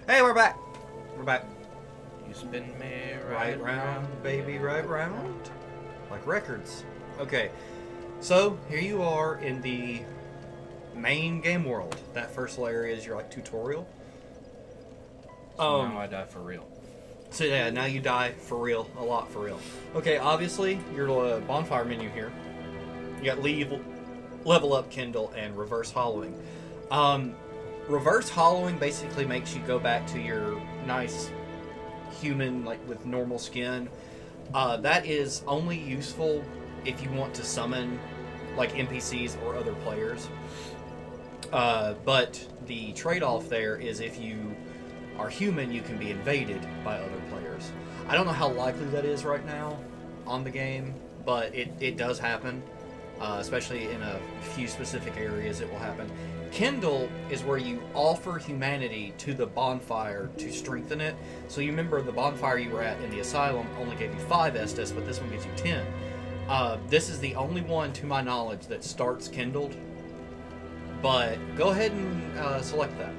Hey, we're back. We're back. You spin me Right round, baby, right round. Like records. Okay, so here you are in the main game world. That first area is your like tutorial. So now I die for real. So yeah, now you die for real, a lot for real. Okay, obviously your bonfire menu here. You got level up, kindle, and reverse hollowing. Reverse hollowing basically makes you go back to your nice human, like with normal skin. That is only useful if you want to summon like NPCs or other players. But the trade-off there is if you are human, you can be invaded by other players. I don't know how likely that is right now on the game, but it does happen, especially in a few specific areas it will happen. Kindle is where you offer humanity to the bonfire to strengthen it. So you remember the bonfire you were at in the asylum only gave you 5 Estus, but this one gives you 10. This is the only one, to my knowledge, that starts kindled. But go ahead and select that.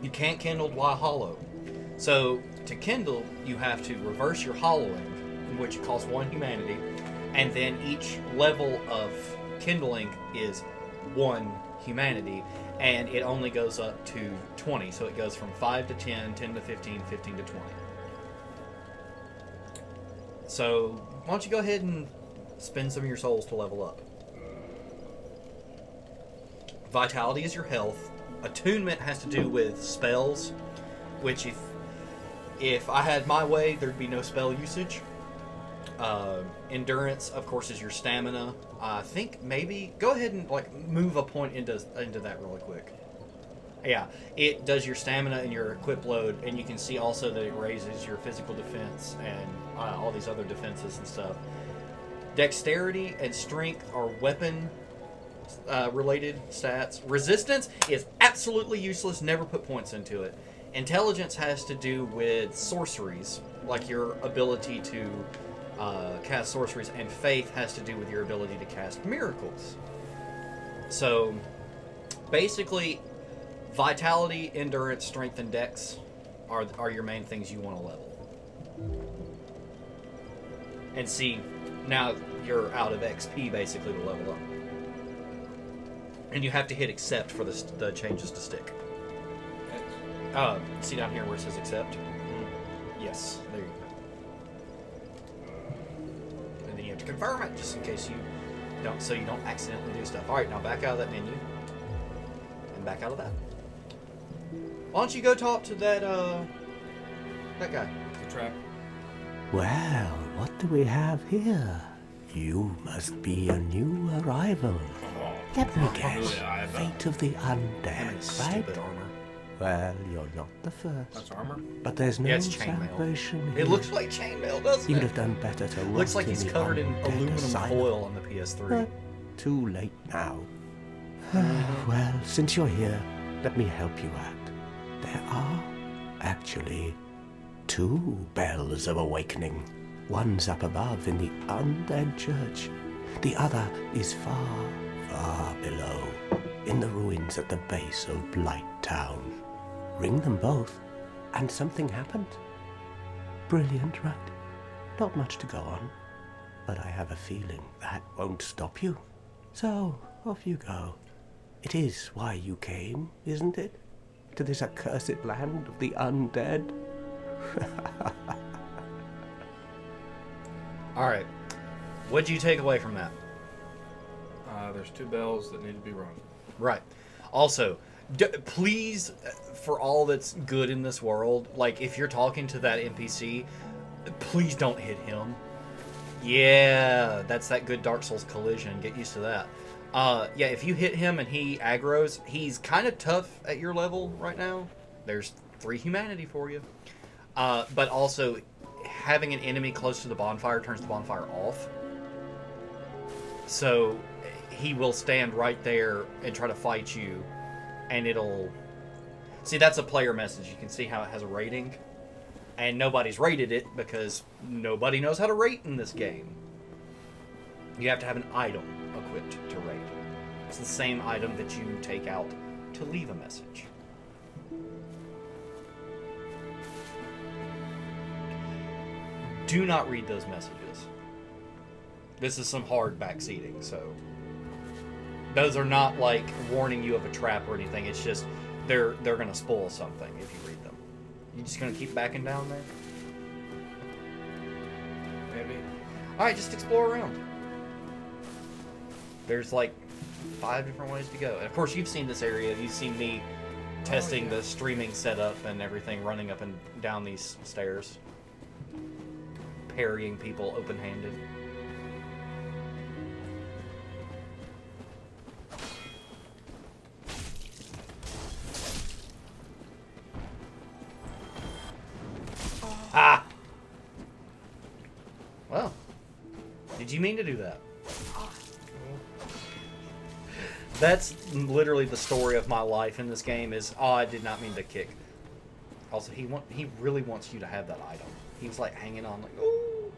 You can't kindle while hollow. So to kindle, you have to reverse your hollowing, which costs 1 humanity, and then each level of kindling is 1 humanity, and it only goes up to 20. So it goes from 5 to 10, 10 to 15, 15 to 20. So why don't you go ahead and spend some of your souls to level up. Vitality is your health. Attunement has to do with spells, which if I had my way, there'd be no spell usage. Endurance, of course, is your stamina. I think maybe go ahead and like move a point into that really quick. Yeah, it does your stamina and your equip load, and you can see also that it raises your physical defense and all these other defenses and stuff. Dexterity and strength are weapon related stats. Resistance is absolutely useless. Never put points into it. Intelligence has to do with sorceries, like your ability to cast sorceries, and faith has to do with your ability to cast miracles. So basically, vitality, endurance, strength, and dex are your main things you want to level. And see, now you're out of XP basically to level up. And you have to hit accept for the changes to stick. See down here where it says accept? Yes, there you go. And then you have to confirm it just in case you don't accidentally do stuff. Alright, now back out of that menu. And back out of that. Why don't you go talk to that guy? The trap. Well, what do we have here? You must be a new arrival. Let me guess. Fate of the undead, right? Stupid armor. Well, you're not the first. That's armor? But there's no Yeah, it's chainmail. salvation here. It looks like chainmail, doesn't You'd it? have done better to Looks like rot he's in the covered in undead aluminum asylum. foil on the PS3. But too late now. Well, since you're here, let me help you out. There are actually 2 bells of awakening. One's up above in the undead church. The other is far, far below, in the ruins at the base of Blight Town. Ring them both, and something happened. Brilliant, right? Not much to go on, but I have a feeling that won't stop you. So, off you go. It is why you came, isn't it? To this accursed land of the undead? Alright. What'd you take away from that? There's 2 bells that need to be rung. Right. Also, please, for all that's good in this world, like, if you're talking to that NPC, please don't hit him. Yeah, that's that good Dark Souls collision. Get used to that. Yeah, if you hit him and he aggroes, he's kind of tough at your level right now. There's 3 humanity for you. But also, having an enemy close to the bonfire turns the bonfire off. So he will stand right there and try to fight you, and it'll... See, that's a player message. You can see how it has a rating, and nobody's rated it because nobody knows how to rate in this game. You have to have an item equipped to rate. It's the same item that you take out to leave a message. do not read those messages. This is some hard backseating, so those are not like warning you of a trap or anything. It's just they're gonna spoil something if you read them. You just gonna keep backing down there? Maybe. All right, just explore around. There's like 5 different ways to go. And of course, you've seen this area. You've seen me testing the streaming setup and everything, running up and down these stairs, parrying people open-handed. Ah! Well, did you mean to do that? That's literally the story of my life in this game is, oh, I did not mean to kick. Also, he really wants you to have that item. He was like hanging on like, ooh.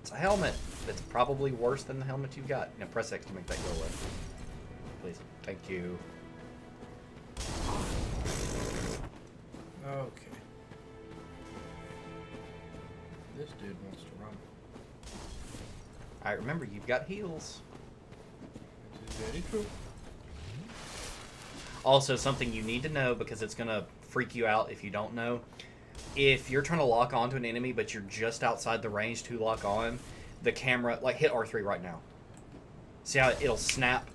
It's a helmet that's probably worse than the helmet you've got. Now press X to make that go away. Please. Thank you. Okay. This dude wants to run. Alright, remember, you've got heals. This is very true. Also, something you need to know, because it's going to freak you out if you don't know. If you're trying to lock onto an enemy, but you're just outside the range to lock on, the camera, like hit R3 right now. See how it'll snap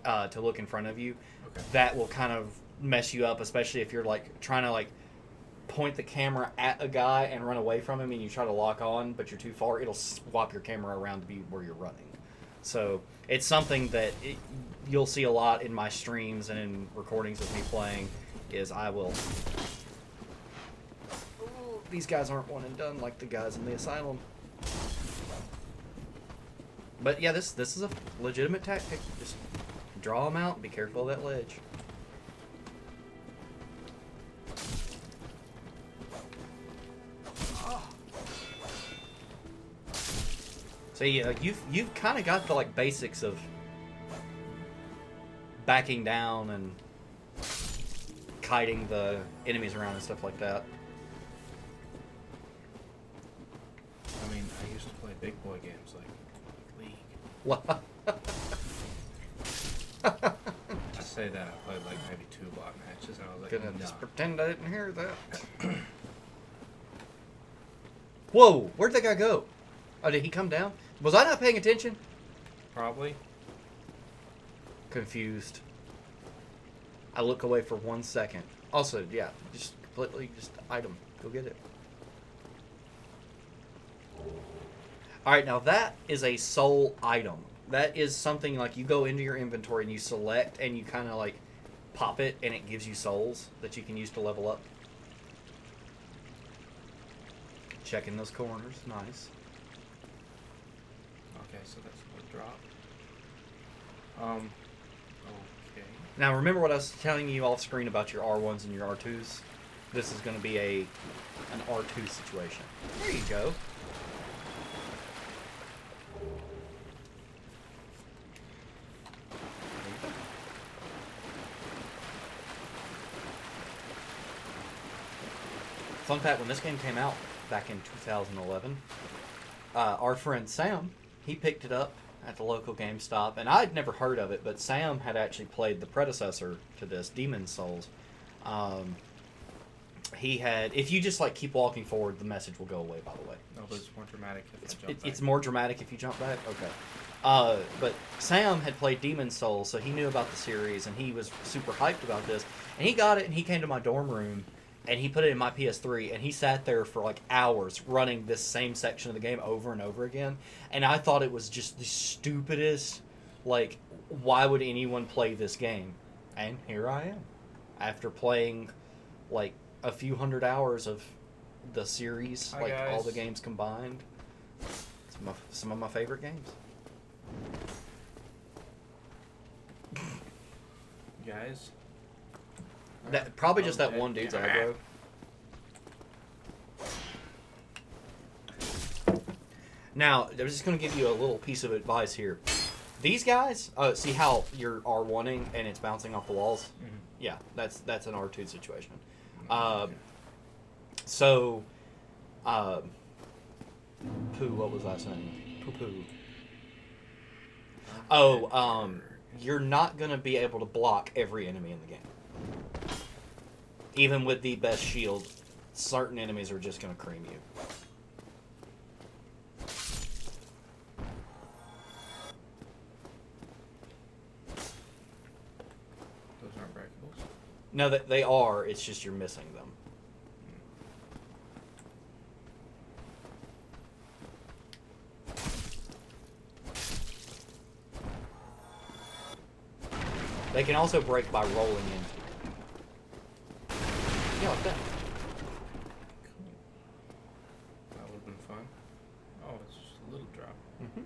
to look in front of you? Okay. That will kind of mess you up, especially if you're like trying to like point the camera at a guy and run away from him and you try to lock on, but you're too far. It'll swap your camera around to be where you're running. So it's something that you'll see a lot in my streams and in recordings of me playing is I will... Ooh, these guys aren't one and done like the guys in the asylum. But yeah, this is a legitimate tactic. Just draw them out and be careful of that ledge. So yeah, you've kind of got the like basics of backing down and kiting the enemies around and stuff like that. I mean, I used to play big boy games like League. What? Just say that I played like maybe 2 block matches, and I was like, Gonna nah. just pretend I didn't hear that. Whoa! Where'd that guy go? Oh, did he come down? Was I not paying attention? Probably. Confused. I look away for 1 second. Also, yeah, just completely just item. Go get it. Alright, now that is a soul item. That is something like you go into your inventory and you select and you kind of like pop it and it gives you souls that you can use to level up. Checking those corners. Nice. Okay, so that's the drop. Okay. Now remember what I was telling you off screen about your R1s and your R2s? This is going to be an R2 situation. There you go. Fun fact, when this game came out back in 2011, our friend Sam, he picked it up at the local GameStop, and I'd never heard of it, but Sam had actually played the predecessor to this, Demon's Souls. He had, if you just like keep walking forward, the message will go away, by the way. No, but it's more dramatic if I jump back. It's more dramatic if you jump back? Okay. But Sam had played Demon's Souls, so he knew about the series, and he was super hyped about this. And he got it, and he came to my dorm room, and he put it in my PS3, and he sat there for like hours running this same section of the game over and over again. And I thought it was just the stupidest, like, why would anyone play this game? And here I am. After playing, like, a few hundred hours of the series, Hi, like, guys. all the games combined. Some of my favorite games. Guys? Probably just that Okay. one dude's aggro. Now, I was just going to give you a little piece of advice here. These guys, see how you're R1ing and it's bouncing off the walls? Mhm. Yeah, that's an R2 situation. Okay. So, Poo, what was I saying? Poo. Oh, you're not going to be able to block every enemy in the game. Even with the best shield, certain enemies are just going to cream you. Those aren't breakables? No, they are. It's just you're missing them. They can also break by rolling into you. Yeah, like that. Cool. That would have been fun. Oh, it's just a little drop. Mm-hmm.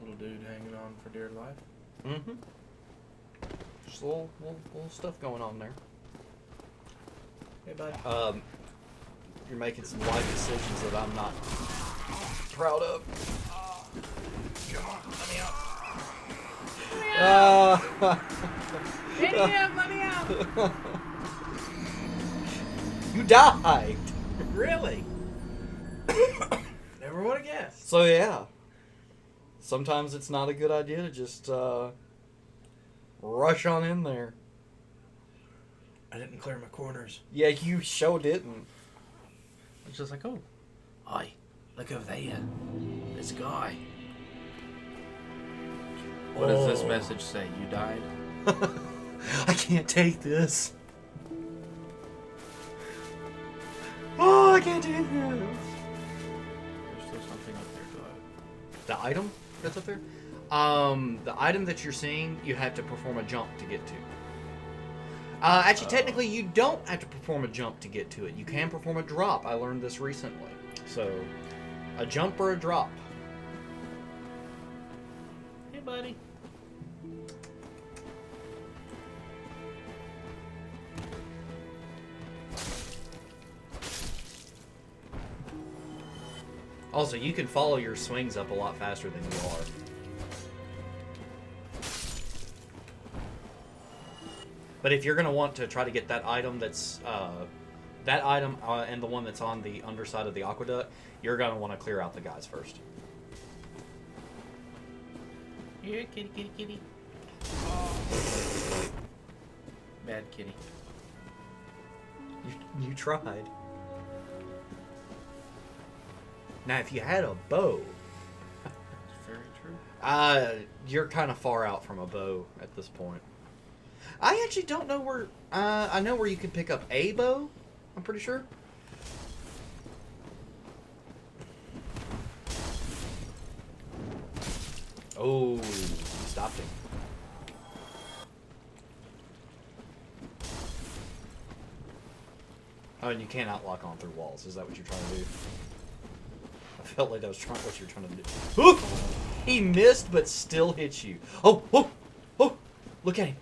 Little dude hanging on for dear life. Mm-hmm. Just a little stuff going on there. Hey, bud. You're making some life decisions that I'm not proud of. Come on, let me out. Let me out. You died. Really? Never would have guessed. So yeah. Sometimes it's not a good idea to just rush on in there. I didn't clear my corners. Yeah, you sure didn't. It's just like, oh, oi, look over there. This guy. What does this message say? You died? I can't take this. Oh, I can't do this. There's still something up there, though. The item that's up there? The item that you're seeing, you have to perform a jump to get to. Actually, technically, you don't have to perform a jump to get to it. You can perform a drop. I learned this recently. So, a jump or a drop. Hey, buddy. Also, you can follow your swings up a lot faster than you are. But if you're going to want to try to get that item that's, and the one that's on the underside of the aqueduct, you're going to want to clear out the guys first. Here, kitty, kitty, kitty. Bad kitty. You tried. Now, if you had a bow, That's very true. you're kind of far out from a bow at this point. I actually don't know where. I know where you can pick up a bow. I'm pretty sure. Oh, you stopped him. Oh, and you cannot lock on through walls. Is that what you're trying to do? I felt like that was what you're trying to do. Ooh! He missed, but still hit you. Oh, oh, oh! Look at him.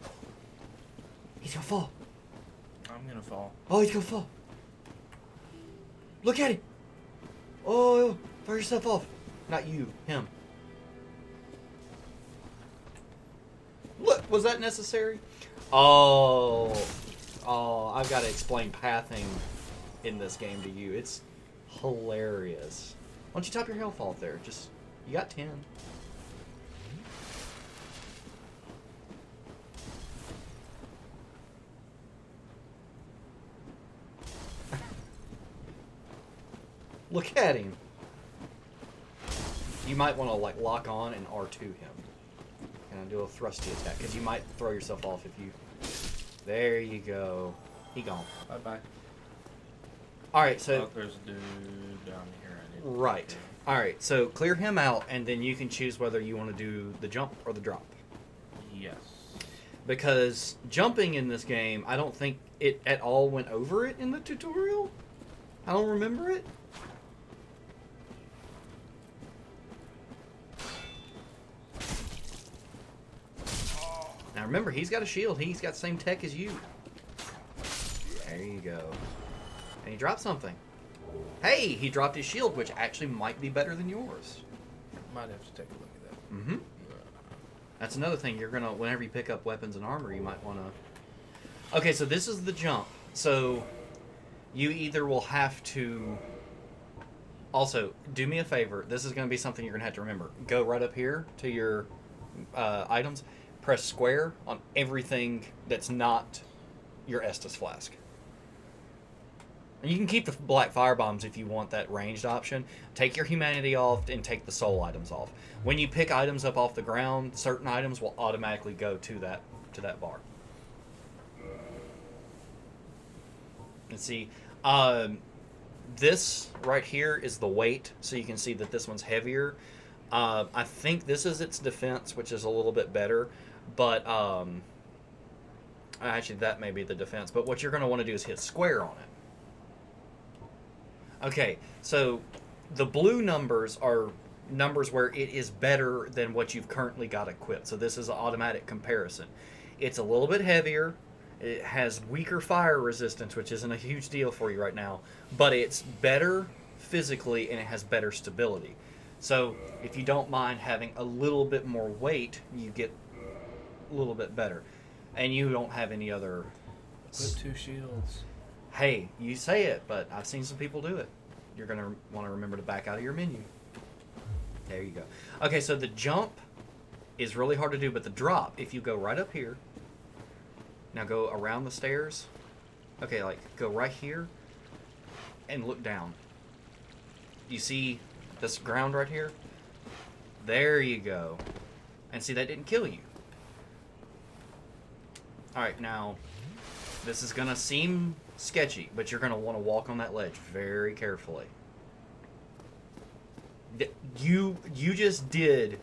He's gonna fall. I'm gonna fall. Oh, he's gonna fall. Look at him. Oh, fire yourself off. Not you, him. Look, was that necessary? Oh, I've got to explain pathing in this game to you. It's hilarious. Why don't you top your health off there? You got 10. Look at him. You might want to lock on and R2 him. And do a thrusty attack, because you might throw yourself off if you... There you go. He gone. Bye-bye. Alright, so... Oh, there's a dude down here. I didn't Right. Alright, so clear him out, and then you can choose whether you want to do the jump or the drop. Yes. Because jumping in this game, I don't think it at all went over it in the tutorial. I don't remember it. Now remember, he's got a shield. He's got the same tech as you. There you go. And he dropped something. Hey, he dropped his shield, which actually might be better than yours. Might have to take a look at that. Mm-hmm. That's another thing. You're gonna, whenever you pick up weapons and armor, you might want to. Okay, so this is the jump. So you either will have to. Also, do me a favor. This is going to be something you're going to have to remember. Go right up here to your items. Press square on everything that's not your Estus flask. And you can keep the black fire bombs if you want that ranged option. Take your humanity off and take the soul items off. When you pick items up off the ground, certain items will automatically go to that bar. And see, this right here is the weight, so you can see that this one's heavier. I think this is its defense, which is a little bit better, but actually that may be the defense. But what you're going to want to do is hit square on it. Okay, so the blue numbers are numbers where it is better than what you've currently got equipped. So this is an automatic comparison. It's a little bit heavier. It has weaker fire resistance, which isn't a huge deal for you right now, but it's better physically and it has better stability. So if you don't mind having a little bit more weight, you get a little bit better. And you don't have any other... Put 2 shields. Hey, you say it, but I've seen some people do it. You're going to want to remember to back out of your menu. There you go. Okay, so the jump is really hard to do, but the drop, if you go right up here, now go around the stairs. Okay, like, go right here and look down. You see this ground right here? There you go. And see, that didn't kill you. Alright, now, this is going to seem sketchy, but you're going to want to walk on that ledge very carefully. You just did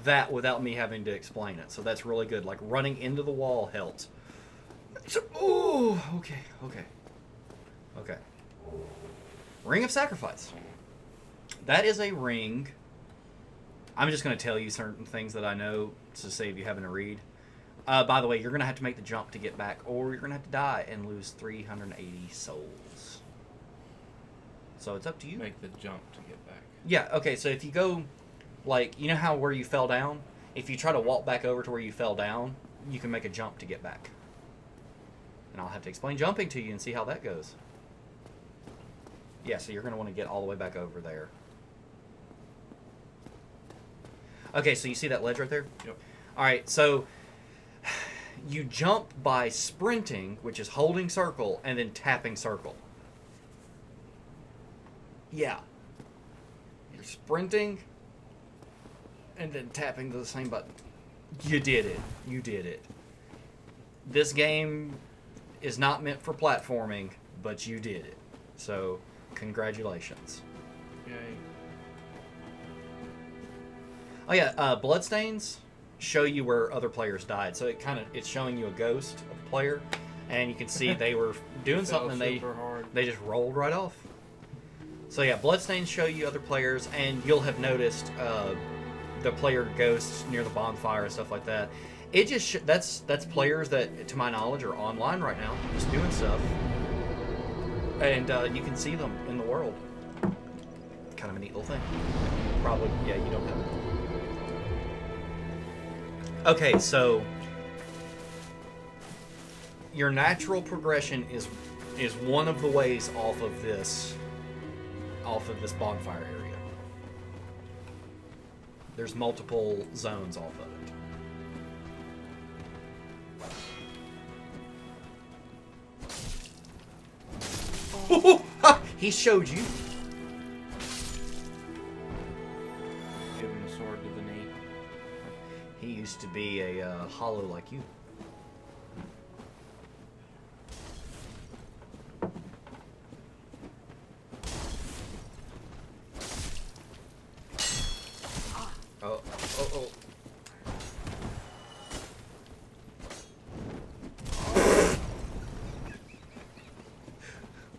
that without me having to explain it, so that's really good. Like, running into the wall helps. So, ooh, okay. Ring of Sacrifice. That is a ring. I'm just going to tell you certain things that I know to save you having to read. By the way, you're going to have to make the jump to get back, or you're going to have to die and lose 380 souls. So it's up to you. Make the jump to get back. Yeah, okay, so if you go, like, you know how where you fell down? If you try to walk back over to where you fell down, you can make a jump to get back. And I'll have to explain jumping to you and see how that goes. Yeah, so you're going to want to get all the way back over there. Okay, so you see that ledge right there? Yep. Alright, so you jump by sprinting, which is holding circle, and then tapping circle. Yeah. You're sprinting, and then tapping to the same button. You did it. You did it. This game is not meant for platforming, but you did it. So, congratulations. Yay. Oh yeah, bloodstains show you where other players died. So it's showing you a ghost of a player, and you can see they were doing something and they just rolled right off. So yeah, bloodstains show you other players, and you'll have noticed the player ghosts near the bonfire and stuff like that. It just that's players that, to my knowledge, are online right now, just doing stuff, and you can see them in the world. Kind of a neat little thing. Probably, yeah, you don't have it. Okay, so your natural progression is one of the ways off of this bonfire area. There's multiple zones off of it. He showed you. Give him a sword to the knee. He used to be a hollow like you. Oh.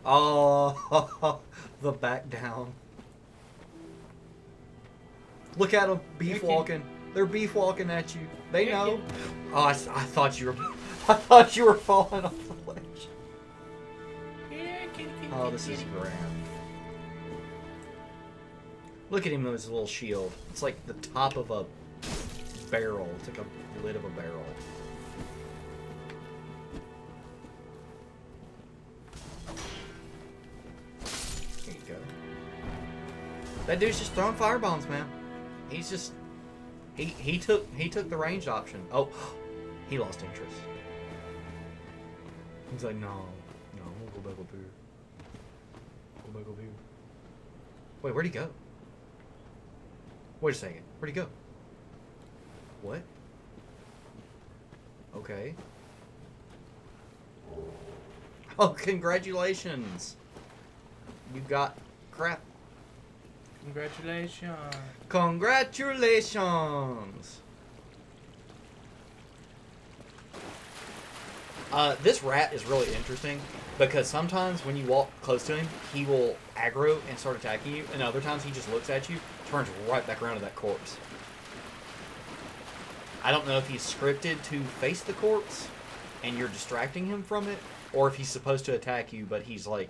Oh, the back down. Look at them, beef walking. They're beef walking at you. They know. Oh, I thought you were falling off the ledge. Oh, this is grand. Look at him with his little shield. It's like the top of a barrel. It's like a lid of a barrel. There you go. That dude's just throwing firebombs, man. He's just he took the ranged option. Oh, he lost interest. He's like, no, we'll go back up here. Go back up here. Wait, where'd he go? Wait a second. Where'd he go? What? Okay. Oh, congratulations! You got crap. Congratulations. Congratulations! This rat is really interesting because sometimes when you walk close to him, he will aggro and start attacking you, and other times he just looks at you, turns right back around to that corpse. I don't know if he's scripted to face the corpse and you're distracting him from it, or if he's supposed to attack you, but he's like,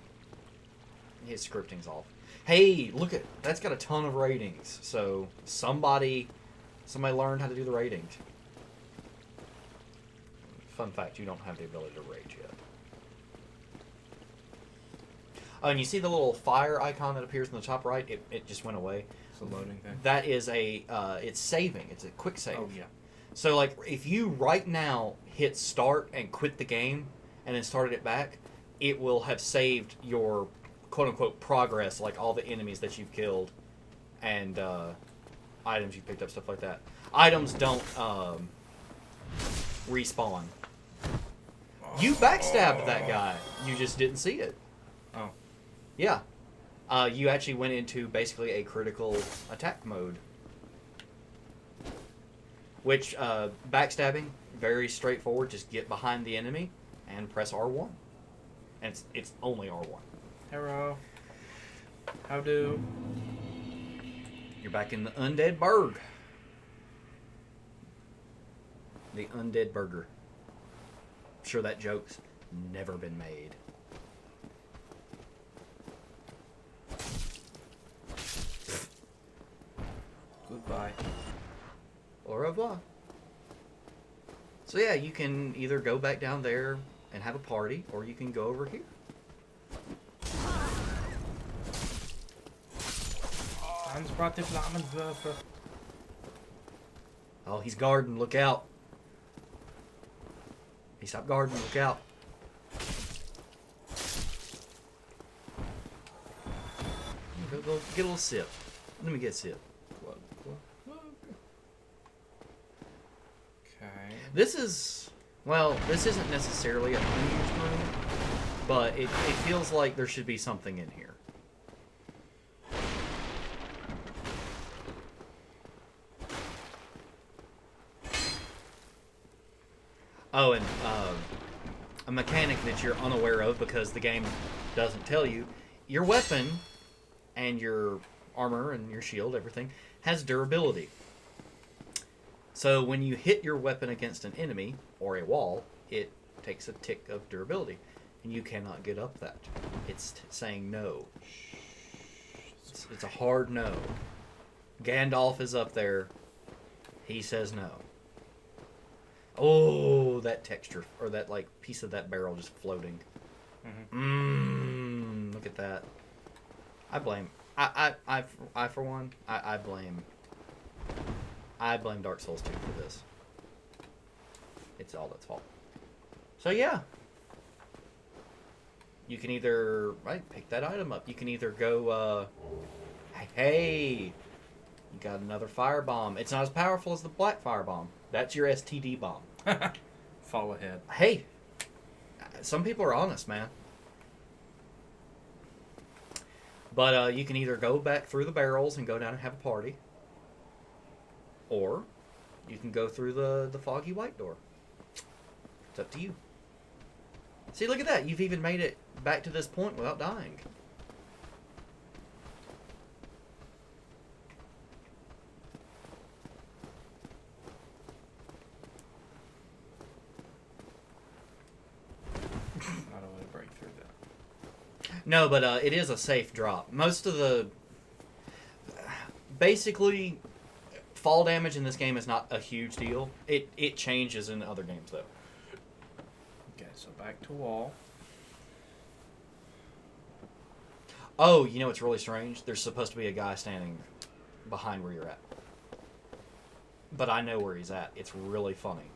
his scripting's off. Hey, look at, that's got a ton of ratings, so somebody learned how to do the ratings. Fun fact, you don't have the ability to rage yet. Oh, and you see the little fire icon that appears in the top right? It just went away. It's a loading thing. That is it's saving. It's a quick save. Oh, yeah. So, like, if you right now hit start and quit the game and then started it back, it will have saved your quote-unquote progress, like all the enemies that you've killed and items you've picked up, stuff like that. Items don't respawn. You backstabbed that guy. You just didn't see it. Oh. Yeah. You actually went into basically a critical attack mode. Which, backstabbing, very straightforward. Just get behind the enemy and press R1. And it's only R1. Hello. How do? You're back in the Undead Burg. The Undead Burger. I'm sure that joke's never been made. Goodbye. Au revoir. So yeah, you can either go back down there and have a party, or you can go over here. Ansprache Flammenwerfer. Oh, he's guarding. Look out. He stopped guarding. Look out. Go get a little sip. Let me get a sip. Okay. This isn't necessarily a huge room, but it feels like there should be something in here. Oh, and a mechanic that you're unaware of because the game doesn't tell you, your weapon and your armor and your shield, everything, has durability. So when you hit your weapon against an enemy or a wall, it takes a tick of durability, and you cannot get up that. It's saying no. It's a hard no. Gandalf is up there. He says no. Oh, that texture, or that like piece of that barrel just floating. Look at that. I blame. I for one, I blame Dark Souls 2 for this. It's all its fault. So yeah. You can either pick that item up. You can either go hey, you got another firebomb. It's not as powerful as the black firebomb. That's your STD bomb. Fall ahead. Hey, some people are honest, man. But you can either go back through the barrels and go down and have a party, or you can go through the foggy white door. It's up to you. See, look at that. You've even made it back to this point without dying. Not a way to break through that. No, but it is a safe drop. Most of the... Basically, fall damage in this game is not a huge deal. It changes in other games though. Okay, so back to wall. Oh, you know what's really strange? There's supposed to be a guy standing behind where you're at. But I know where he's at. It's really funny.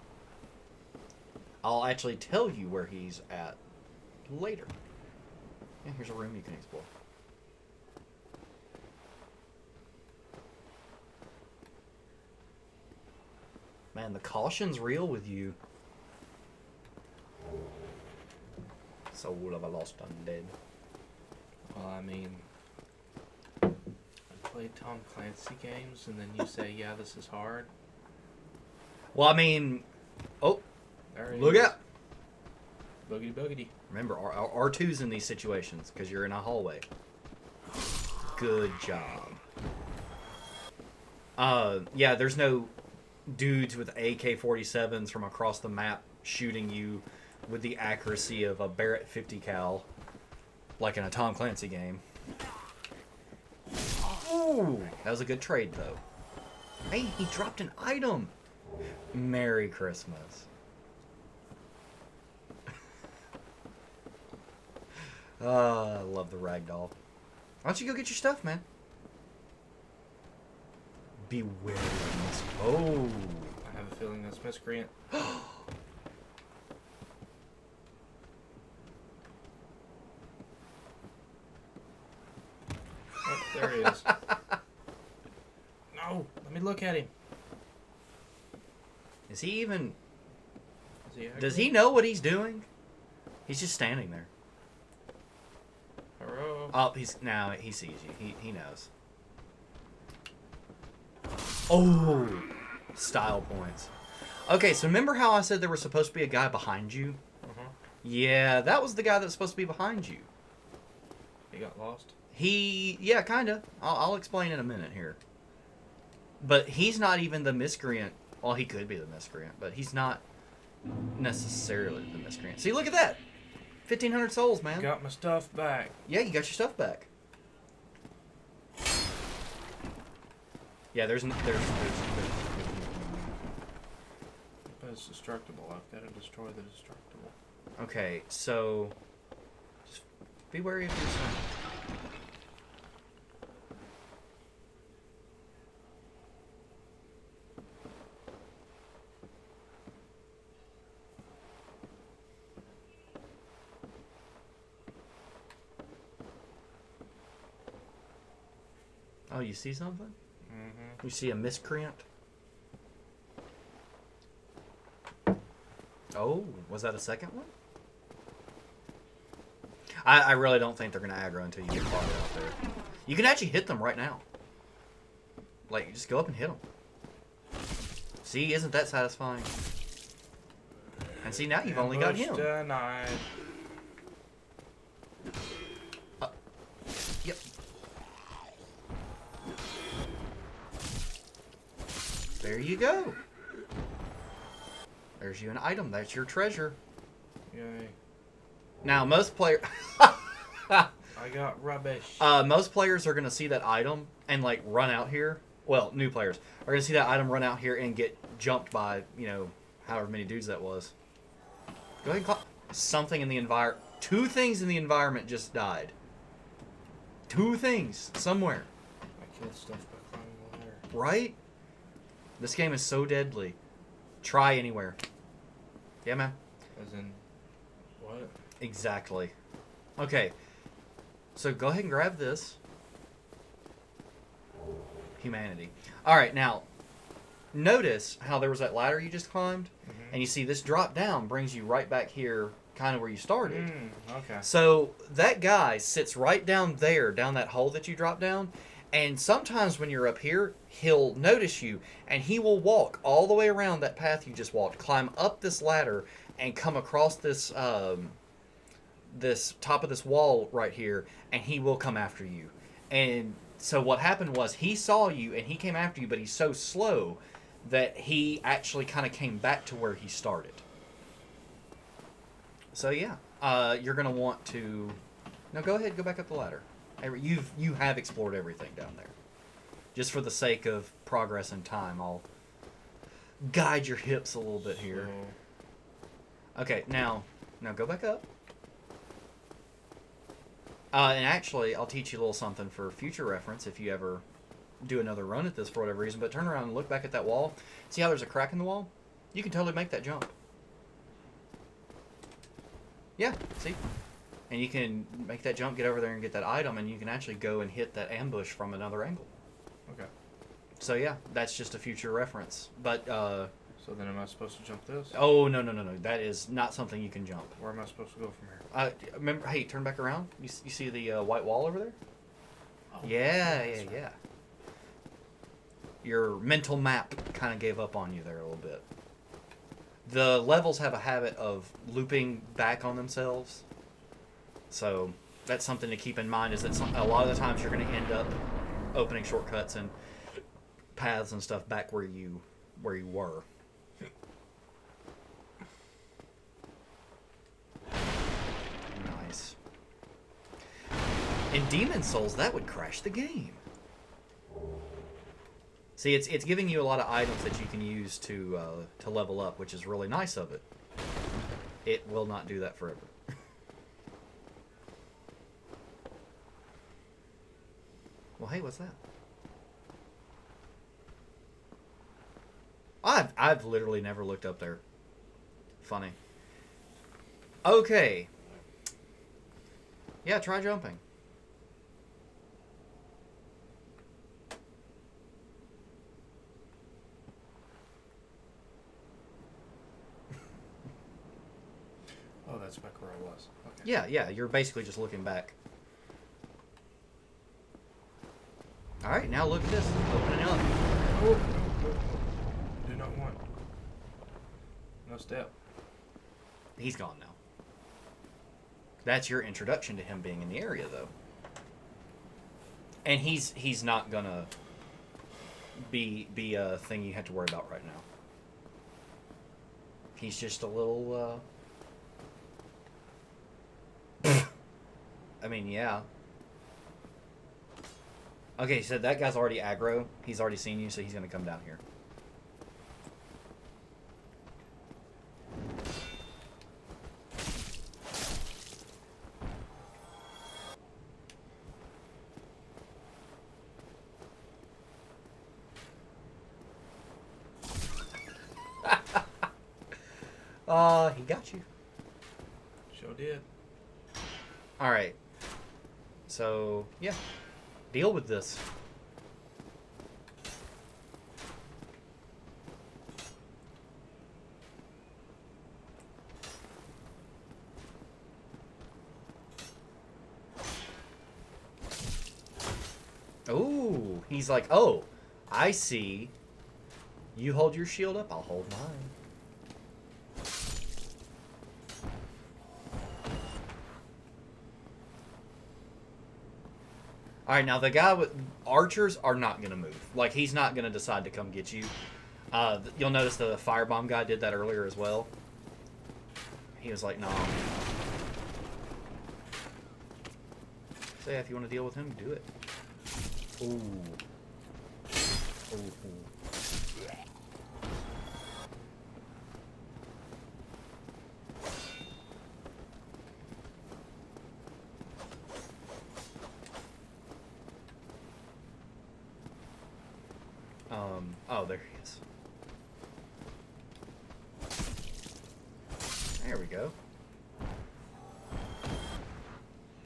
I'll actually tell you where he's at later. Yeah, here's a room you can explore. Man, the caution's real with you. Soul of a lost undead. Well, I mean, I played Tom Clancy games, and then you say, yeah, this is hard. Well, I mean... Oh, There he look is. out! Boogity boogity. Remember, R2's in these situations, because you're in a hallway. Good job. Yeah, there's no dudes with AK-47s from across the map shooting you with the accuracy of a Barrett 50 cal, like in a Tom Clancy game. Ooh, that was a good trade, though. Hey, he dropped an item! Merry Christmas. I love the ragdoll. Why don't you go get your stuff, man? Beware of this. Oh. I have a feeling that's miscreant. Oh, there he is. No, let me look at him. Is he even... Is he Does he know what he's doing? He's just standing there. Hello? Oh, he sees you. He knows. Oh, style points. Okay, so remember how I said there was supposed to be a guy behind you? Yeah, that was the guy that's supposed to be behind you. He got lost? Yeah, kind of. I'll explain in a minute here. But he's not even the miscreant. Well, he could be the miscreant, but he's not necessarily the miscreant. See, look at that. 1,500 souls, man. Got my stuff back. Yeah, you got your stuff back. Yeah, there's But it's destructible. I've got to destroy the destructible. okay, so just be wary of your son. Oh, you see something? Mm-hmm. You see a miscreant? Oh, was that a second one? I really don't think they're going to aggro until you get farther out there. You can actually hit them right now. Like, you just go up and hit them. See, isn't that satisfying? And see, now you've only got him. Denied. Yep. There you go. There's you an item. That's your treasure. Yay. Now, most players... I got rubbish. most players are going to see that item and, like, run out here. Well, new players are going to see that item run out here and get jumped by, you know, however many dudes that was. Go ahead and call... Something in the environment... 2 things in the environment just died. 2 things. Somewhere. I killed stuff by climbing the ladder. Right? This game is so deadly. Try anywhere. Yeah, man. As in, what? Exactly. Okay. So go ahead and grab this. Humanity. Alright, now, notice how there was that ladder you just climbed? Mm-hmm. And you see this drop down brings you right back here, kind of where you started. Okay. So that guy sits right down there, down that hole that you dropped down. And sometimes when you're up here, he'll notice you, and he will walk all the way around that path you just walked, climb up this ladder, and come across this this top of this wall right here, and he will come after you. And so what happened was he saw you, and he came after you, but he's so slow that he actually kind of came back to where he started. So yeah, you're going to want to... No, go ahead, go back up the ladder. You have explored everything down there. Just for the sake of progress and time, I'll guide your hips a little bit here. Okay, now go back up. And actually, I'll teach you a little something for future reference if you ever do another run at this for whatever reason. But turn around and look back at that wall. See how there's a crack in the wall? You can totally make that jump. Yeah, see? And you can make that jump, get over there and get that item, and you can actually go and hit that ambush from another angle. Okay. So yeah, that's just a future reference. But, So then am I supposed to jump this? oh, no. That is not something you can jump. Where am I supposed to go from here? Remember, hey, turn back around. You see the white wall over there? Oh, Yeah. right. Your mental map kind of gave up on you there a little bit. The levels have a habit of looping back on themselves. So that's something to keep in mind, is that a lot of the times you're going to end up opening shortcuts and paths and stuff back where you were. Nice. In Demon Souls, that would crash the game. See, it's giving you a lot of items that you can use to level up, which is really nice of it. It will not do that forever. Well, hey, what's that? I've literally never looked up there. Funny. Okay. Yeah, try jumping. Oh, that's back where I was. Okay. Yeah, you're basically just looking back. Alright, now look at this. Opening up. No. Do not want. No step. He's gone now. That's your introduction to him being in the area, though. And he's not gonna be a thing you have to worry about right now. He's just a little, I mean, yeah. Okay, so that guy's already aggro. He's already seen you, so he's gonna come down here. He got you. Sure did. Alright. So, yeah. Deal with this. Ooh, he's like, oh, I see. You hold your shield up, I'll hold mine. Alright, now the guy with archers are not going to move. Like, he's not going to decide to come get you. You'll notice the firebomb guy did that earlier as well. He was like, nah. So yeah, if you want to deal with him, do it. Ooh. Ooh. Oh, there he is. There we go.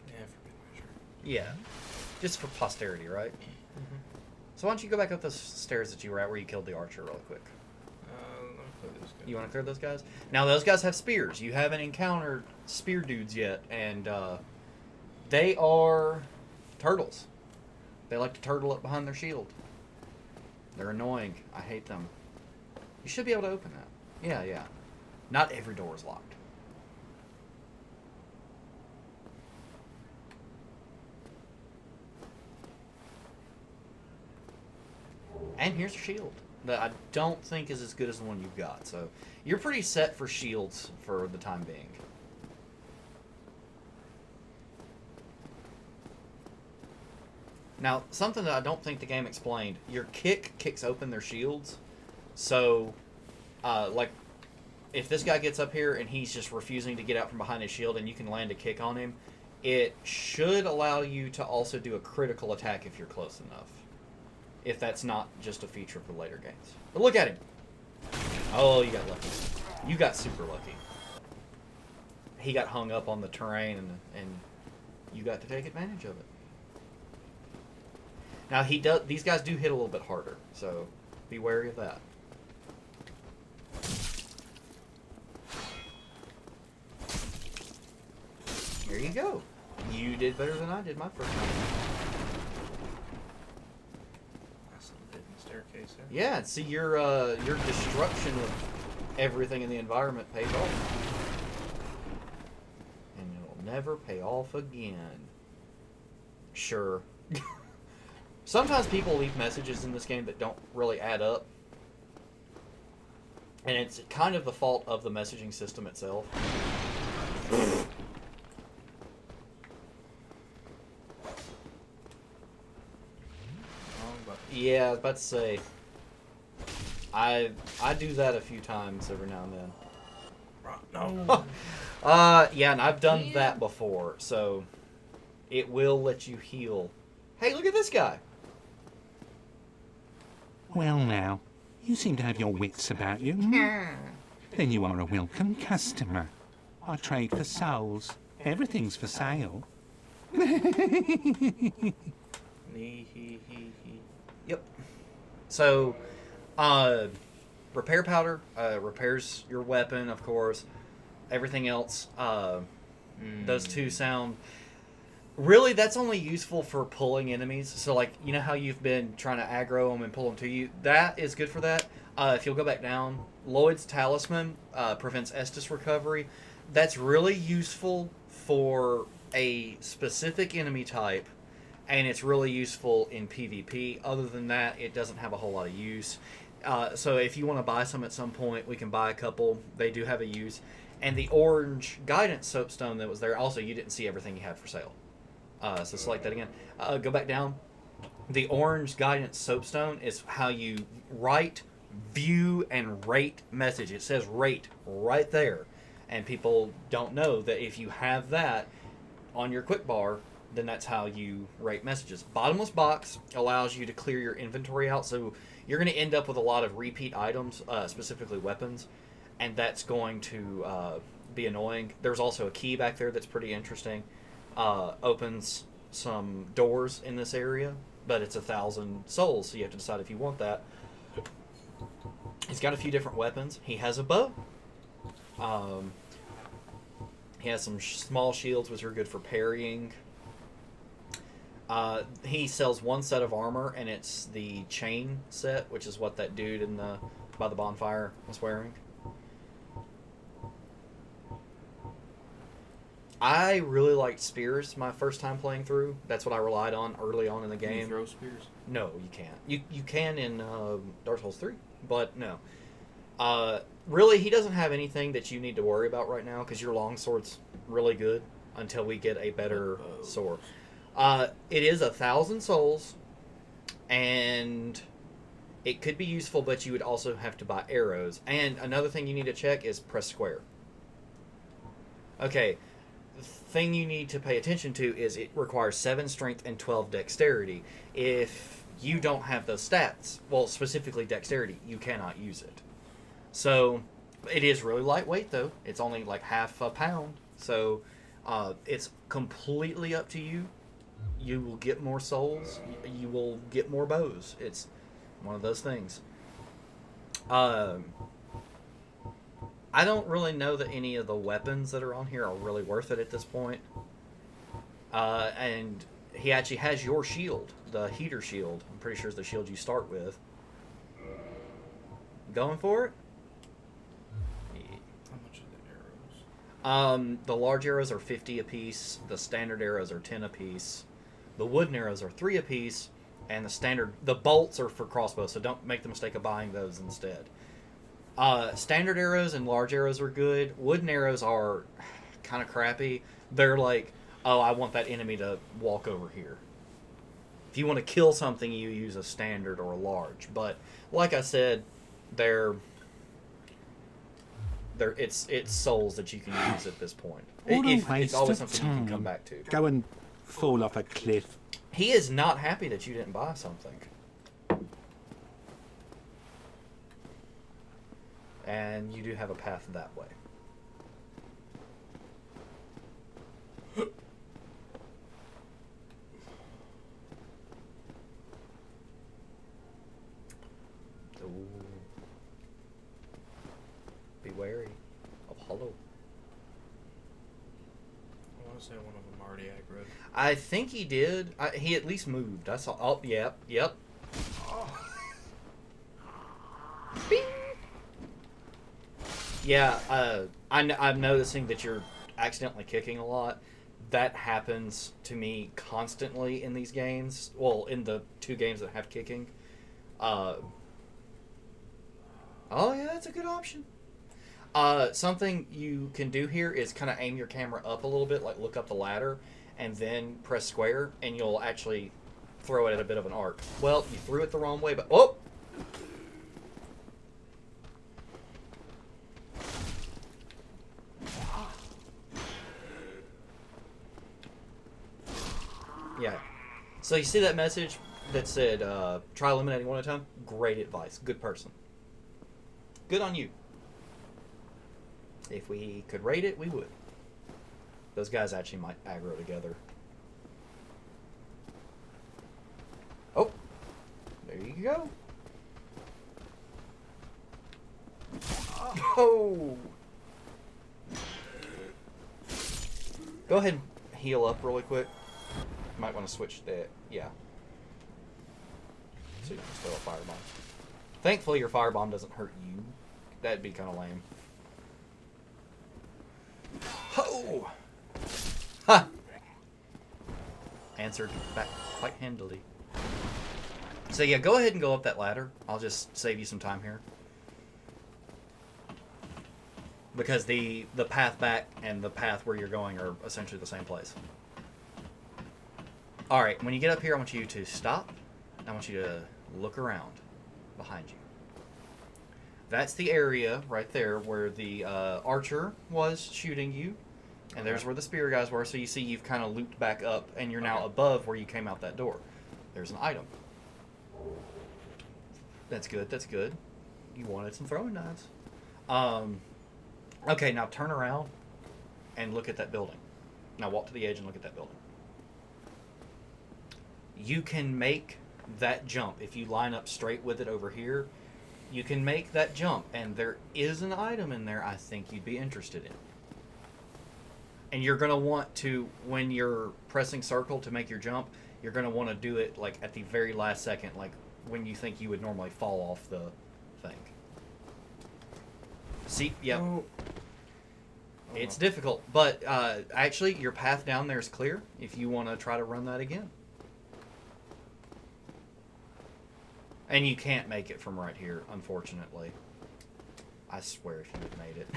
Yeah, for good measure. Yeah. Just for posterity, right? Mm-hmm. So why don't you go back up those stairs that you were at where you killed the archer really quick? Let me play this guy. You want to clear those guys? Now, those guys have spears. You haven't encountered spear dudes yet, and they are turtles. They like to turtle up behind their shield. They're annoying. I hate them. You should be able to open that. Yeah. Not every door is locked. And here's your shield that I don't think is as good as the one you've got. So you're pretty set for shields for the time being. Now, something that I don't think the game explained, your kick kicks open their shields. So, like, if this guy gets up here and he's just refusing to get out from behind his shield and you can land a kick on him, it should allow you to also do a critical attack if you're close enough. If that's not just a feature for later games. But look at him. Oh, you got lucky. You got super lucky. He got hung up on the terrain and you got to take advantage of it. Now these guys do hit a little bit harder, so be wary of that. There you go. You did better than I did my first time. Nice little hidden staircase there. Yeah, see your destruction of everything in the environment pays off. And it'll never pay off again. Sure. Sometimes people leave messages in this game that don't really add up. And it's kind of the fault of the messaging system itself. Yeah, I was about to say, I do that a few times every now and then. No. Yeah, and I've done that before, so it will let you heal. Hey, look at this guy. Well now, you seem to have your wits about you. Then you are a welcome customer. I trade for souls. Everything's for sale. Yep. So, repair powder repairs your weapon, of course. Everything else, those two sound... Really, that's only useful for pulling enemies. So, like, you know how you've been trying to aggro them and pull them to you? That is good for that. If you'll go back down, Lloyd's Talisman prevents Estus recovery. That's really useful for a specific enemy type, and it's really useful in PvP. Other than that, it doesn't have a whole lot of use. So if you want to buy some at some point, we can buy a couple. They do have a use. And the orange guidance soapstone that was there, also, you didn't see everything you had for sale. So select that again. Go back down. The orange guidance soapstone is how you write, view, and rate message. It says rate right there. And people don't know that if you have that on your quick bar, then that's how you rate messages. Bottomless box allows you to clear your inventory out, so you're going to end up with a lot of repeat items, specifically weapons, and that's going to be annoying. There's also a key back there that's pretty interesting. Opens some doors in this area, but it's 1,000 souls, so you have to decide if you want that. He's got a few different weapons. He has a bow. He has some small shields, which are good for parrying. He sells one set of armor, and it's the chain set, which is what that dude by the bonfire was wearing. I really liked spears my first time playing through. That's what I relied on early on in the game. Can you throw spears? No, you can't. You can in Dark Souls 3, but no. Really, he doesn't have anything that you need to worry about right now because your longsword's really good until we get a better sword. It is 1,000 souls, and it could be useful, but you would also have to buy arrows. And another thing you need to check is press square. Okay, the thing you need to pay attention to is it requires 7 strength and 12 dexterity. If you don't have those stats, well, specifically dexterity, you cannot use it. So, it is really lightweight, though. It's only like half a pound. So, it's completely up to you. You will get more souls. You will get more bows. It's one of those things. I don't really know that any of the weapons that are on here are really worth it at this point. And he actually has your shield, the heater shield. I'm pretty sure it's the shield you start with. Going for it? How much are the arrows? The large arrows are 50 apiece. The standard arrows are 10 apiece. The wooden arrows are 3 apiece. And the bolts are for crossbows, so don't make the mistake of buying those instead. Standard arrows and large arrows are good. Wooden arrows are kind of crappy. They're like, oh, I want that enemy to walk over here. If you want to kill something, you use a standard or a large. But like I said, it's souls that you can use at this point. What a It's waste always of something you can come time. back to. Go and fall off a cliff. He is not happy that you didn't buy something. And you do have a path that way. Ooh. Be wary of hollow. I want to say one of them already aggroed. I think he did. He at least moved. I saw. Oh, yep. Bing. Yeah, I'm noticing that you're accidentally kicking a lot. That happens to me constantly in these games. Well, in the 2 games that have kicking. Oh, yeah, that's a good option. Something you can do here is kind of aim your camera up a little bit, like look up the ladder, and then press square, and you'll actually throw it at a bit of an arc. Well, you threw it the wrong way, but... Oh! Yeah. So you see that message that said, try eliminating one at a time? Great advice. Good person. Good on you. If we could rate it, we would. Those guys actually might aggro together. Oh! There you go. Oh! Go ahead and heal up really quick. Might want to switch that. Yeah. So you can just throw a firebomb. Thankfully, your firebomb doesn't hurt you. That'd be kind of lame. Ho! Ha! Answered back quite handily. So yeah, go ahead and go up that ladder. I'll just save you some time here. Because the path back and the path where you're going are essentially the same place. Alright, when you get up here, I want you to stop. I want you to look around behind you. That's the area right there where the archer was shooting you. And there's where the spear guys were. So you see you've kind of looped back up, and you're now above where you came out that door. There's an item. That's good, that's good. You wanted some throwing knives. Okay, now turn around and look at that building. Now walk to the edge and look at that building. You can make that jump. If you line up straight with it over here, you can make that jump. And there is an item in there I think you'd be interested in. And you're going to want to, when you're pressing circle to make your jump, you're going to want to do it like at the very last second, like when you think you would normally fall off the thing. See? Yep. Oh. It's difficult, but actually your path down there is clear if you want to try to run that again. And you can't make it from right here, unfortunately. I swear if you had made it.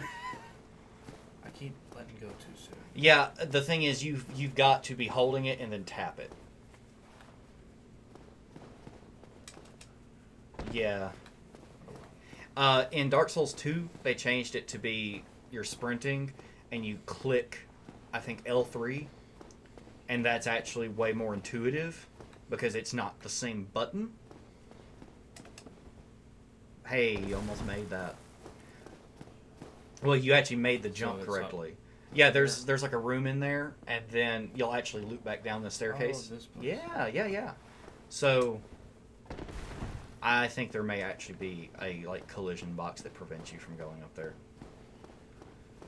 I keep letting go too soon. Yeah, the thing is you've got to be holding it and then tap it. Yeah. In Dark Souls 2, they changed it to be you're sprinting and you click, I think, L3. And that's actually way more intuitive because it's not the same button. Hey, you almost made that. Well, you actually made the jump correctly. Yeah, there's like a room in there, and then you'll actually loop back down the staircase. Oh, this place. Yeah. So, I think there may actually be a like collision box that prevents you from going up there.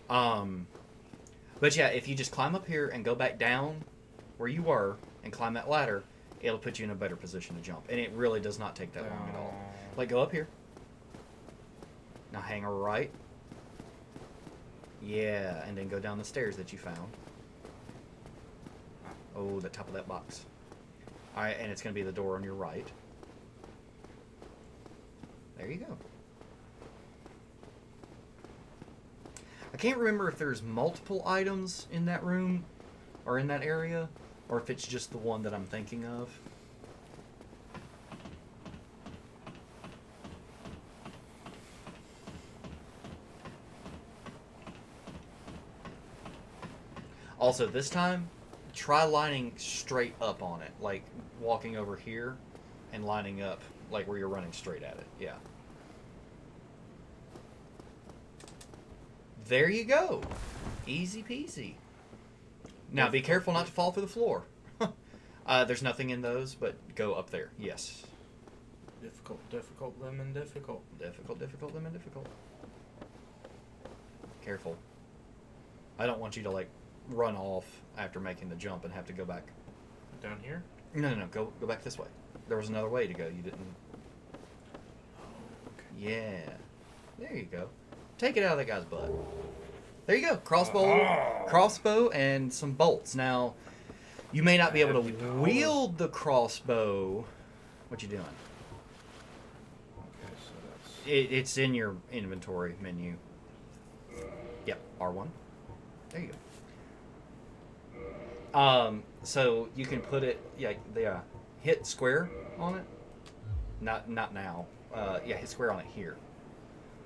But yeah, if you just climb up here and go back down where you were and climb that ladder, it'll put you in a better position to jump, and it really does not take that long at all. Like, go up here. Now hang a right. Yeah, and then go down the stairs that you found. Oh, the top of that box. Alright, and it's going to be the door on your right. There you go. I can't remember if there's multiple items in that room or in that area, or if it's just the one that I'm thinking of. Also, this time, try lining straight up on it. Like, walking over here and lining up, like, where you're running straight at it. Yeah. There you go. Easy peasy. Now, be careful not to fall through the floor. There's nothing in those, but go up there. Yes. Difficult, lemon, difficult. Difficult, lemon, difficult. Careful. I don't want you to, like, run off after making the jump and have to go back. Down here? No. Go back this way. There was another way to go. You didn't. Okay. Yeah. There you go. Take it out of that guy's butt. There you go. Crossbow and some bolts. Now, you may not be able to wield the crossbow. What you doing? Okay, so that's... It's in your inventory menu. Yep, R1. There you go. So you can put it, hit square on it. Not now. Hit square on it here.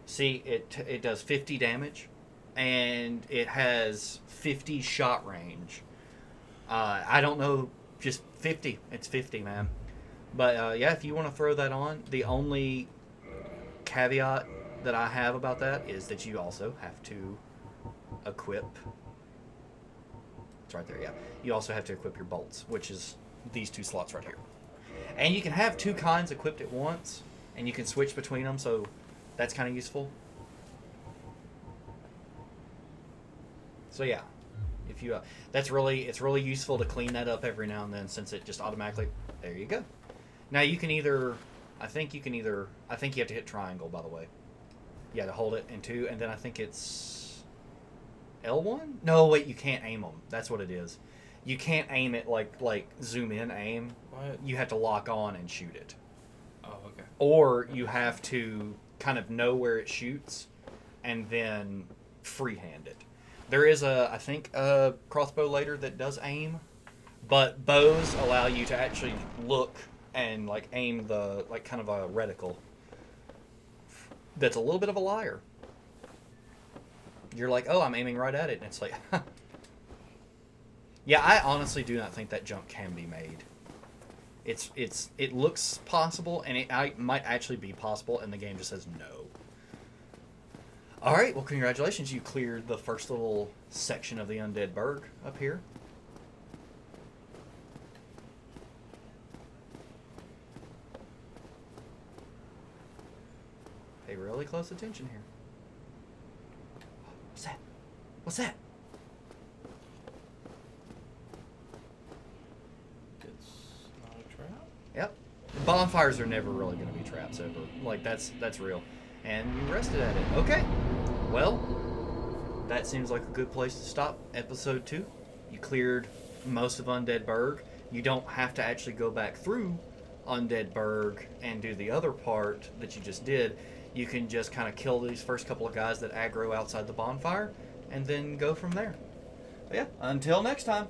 See, it does 50 damage, and it has 50 shot range. I don't know, just 50. It's 50, man. But if you want to throw that on, the only caveat that I have about that is that you also have to equip. It's right there, yeah. You also have to equip your bolts, which is these two slots right here. And you can have two kinds equipped at once, and you can switch between them, so that's kind of useful. So yeah, if you it's really useful to clean that up every now and then, since it just automatically. There you go. Now you can I think you have to hit triangle, by the way. Yeah, to hold it in two, and then I think it's L1. No, wait, you can't aim them. That's what it is. You can't aim it like zoom in aim. What? You have to lock on and shoot it. Oh, okay. Or you have to kind of know where it shoots and then freehand it. There is I think a crossbow later that does aim, but bows allow you to actually look and like aim the like kind of a reticle. That's a little bit of a liar. You're like, oh, I'm aiming right at it, and it's like, yeah, I honestly do not think that jump can be made. It looks possible, and it might actually be possible, and the game just says no. All right, well, congratulations, you cleared the first little section of the Undead Burg up here. Pay really close attention here. What's that? What's that? It's not a trap? Yep. Bonfires are never really going to be traps ever. Like, that's real. And you rested at it. Okay. Well, that seems like a good place to stop episode 2. You cleared most of Undead Burg. You don't have to actually go back through Undead Burg and do the other part that you just did. You can just kind of kill these first couple of guys that aggro outside the bonfire and then go from there. But yeah, until next time.